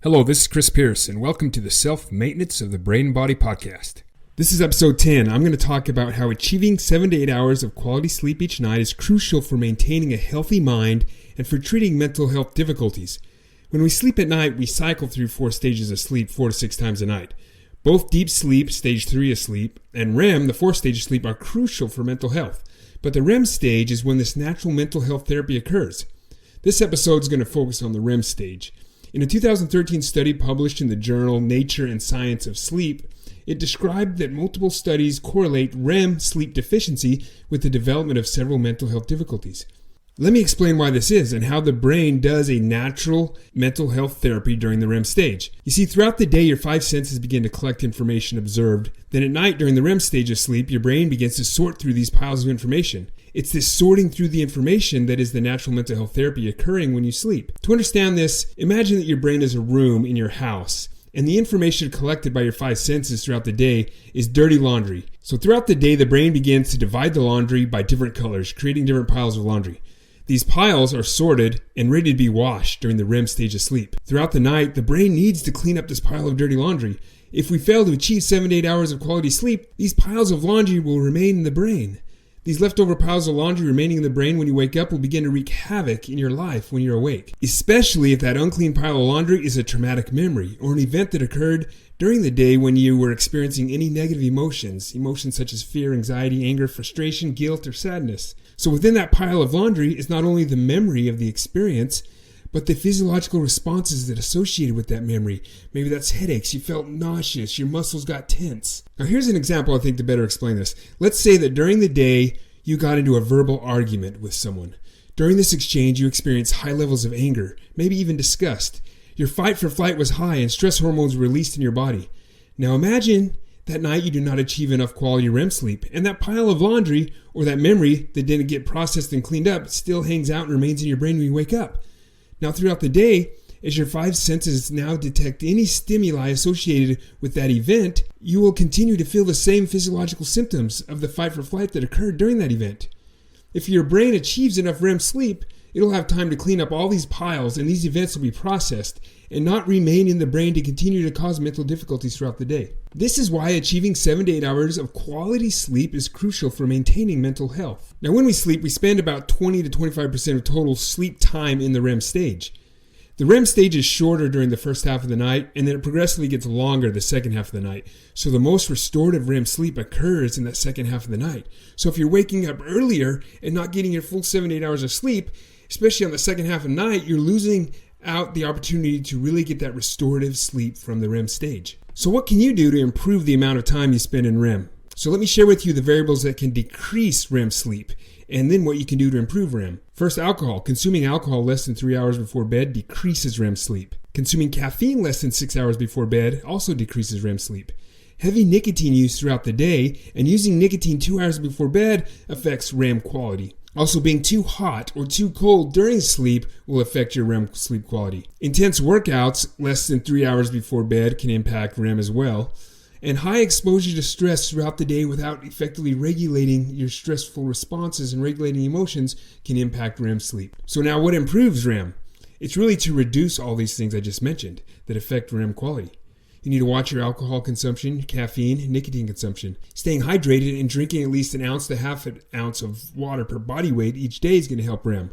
Hello, this is Chris Pierce, and welcome to the Self-Maintenance of the Brain and Body podcast. This is episode 10. I'm going to talk about how achieving 7 to 8 hours of quality sleep each night is crucial for maintaining a healthy mind and for treating mental health difficulties. When we sleep at night, we cycle through 4 stages of sleep 4 to 6 times a night. Both deep sleep, stage 3 of sleep, and REM, the 4th stage of sleep, are crucial for mental health. But the REM stage is when this natural mental health therapy occurs. This episode is going to focus on the REM stage. In a 2013 study published in the journal Nature and Science of Sleep, it described that multiple studies correlate REM sleep deficiency with the development of several mental health difficulties. Let me explain why this is and how the brain does a natural mental health therapy during the REM stage. You see, throughout the day, your 5 senses begin to collect information observed. Then at night, during the REM stage of sleep, your brain begins to sort through these piles of information. It's this sorting through the information that is the natural mental health therapy occurring when you sleep. To understand this, imagine that your brain is a room in your house, and the information collected by your 5 senses throughout the day is dirty laundry. So throughout the day, the brain begins to divide the laundry by different colors, creating different piles of laundry. These piles are sorted and ready to be washed during the REM stage of sleep. Throughout the night, the brain needs to clean up this pile of dirty laundry. If we fail to achieve 7 to 8 hours of quality sleep, these piles of laundry will remain in the brain. These leftover piles of laundry remaining in the brain when you wake up will begin to wreak havoc in your life when you're awake, especially if that unclean pile of laundry is a traumatic memory or an event that occurred during the day when you were experiencing any negative emotions such as fear, anxiety, anger, frustration, guilt, or sadness. So within that pile of laundry is not only the memory of the experience, but the physiological responses that associated with that memory. Maybe that's headaches, you felt nauseous, your muscles got tense. Now here's an example I think to better explain this. Let's say that during the day you got into a verbal argument with someone. During this exchange you experienced high levels of anger, maybe even disgust. Your fight for flight was high and stress hormones were released in your body. Now imagine that night you do not achieve enough quality REM sleep, and that pile of laundry or that memory that didn't get processed and cleaned up still hangs out and remains in your brain when you wake up. Now throughout the day, as your 5 senses now detect any stimuli associated with that event, you will continue to feel the same physiological symptoms of the fight for flight that occurred during that event. If your brain achieves enough REM sleep, it'll have time to clean up all these piles and these events will be processed and not remain in the brain to continue to cause mental difficulties throughout the day. This is why achieving 7 to 8 hours of quality sleep is crucial for maintaining mental health. Now when we sleep, we spend about 20 to 25% of total sleep time in the REM stage. The REM stage is shorter during the first half of the night, and then it progressively gets longer the second half of the night. So the most restorative REM sleep occurs in that second half of the night. So if you're waking up earlier and not getting your full 7 to 8 hours of sleep, especially on the second half of the night, you're losing out the opportunity to really get that restorative sleep from the REM stage. So what can you do to improve the amount of time you spend in REM? So let me share with you the variables that can decrease REM sleep, and then what you can do to improve REM. First, alcohol. Consuming alcohol less than 3 hours before bed decreases REM sleep. Consuming caffeine less than 6 hours before bed also decreases REM sleep. Heavy nicotine use throughout the day and using nicotine 2 hours before bed affects REM quality. Also, being too hot or too cold during sleep will affect your REM sleep quality. Intense workouts less than 3 hours before bed can impact REM as well. And high exposure to stress throughout the day without effectively regulating your stressful responses and regulating emotions can impact REM sleep. So now what improves REM? It's really to reduce all these things I just mentioned that affect REM quality. You need to watch your alcohol consumption, caffeine, nicotine consumption. Staying hydrated and drinking at least 1 ounce to half an ounce of water per body weight each day is going to help REM.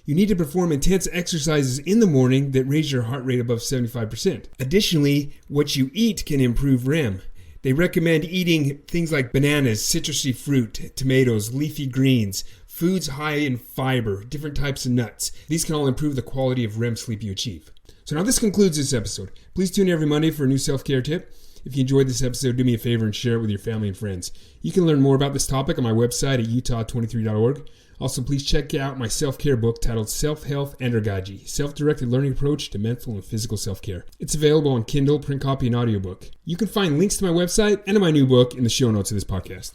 You need to perform intense exercises in the morning that raise your heart rate above 75%. Additionally, what you eat can improve REM. They recommend eating things like bananas, citrusy fruit, tomatoes, leafy greens, foods high in fiber, different types of nuts. These can all improve the quality of REM sleep you achieve. So now this concludes this episode. Please tune in every Monday for a new self-care tip. If you enjoyed this episode, do me a favor and share it with your family and friends. You can learn more about this topic on my website at utah23.org. Also, please check out my self-care book titled Self-Health Andragogy, Self-Directed Learning Approach to Mental and Physical Self-Care. It's available on Kindle, print copy, and audiobook. You can find links to my website and to my new book in the show notes of this podcast.